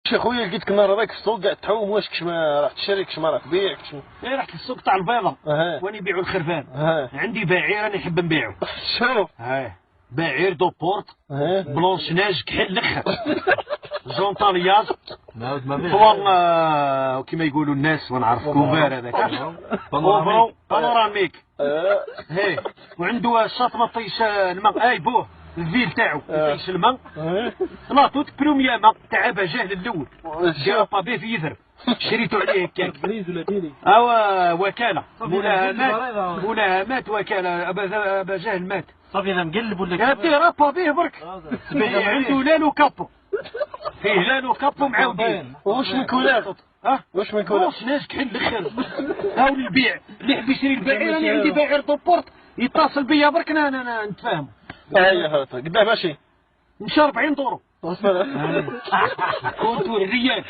شي خويا لقيتك النهار هذاك في السوق قاعد تحوم، واش كشما راح تشري كشما راح تبيع كشما؟ ايه رحت للسوق تاع البيضة واني يبيعوا الخرفان. عندي بعير راني نحب نبيعو. شوف بعير دو بورت بلونش ناج كحل الاخر جونطالياج طوال كيما يقولوا الناس ونعرف كوبار هذاك بانوراميك. هي وعنده الشاطمه طيش الماء بوه الفيل تاعو يطيش الماء لاطوت بروميا ماء تاع بجاه الاول جا بابي في يثر شريتو عليه هكاك بريز ولا ديري وكاله مولاها مات وكاله ابا جهل مات صافي انا مقلب ولا قال رابا به برك عنده لالو كابو فيه لالو كابو معاودين. واش من كولار؟ واش من كولار؟ واش ناس كحل الاخر هاو البيع اللي يحب يشري البعير. انا عندي بعير دوبورت يتصل بيا برك انا نتفاهم. اييه قداه ماشي مشى 40 دورو كنت الريال.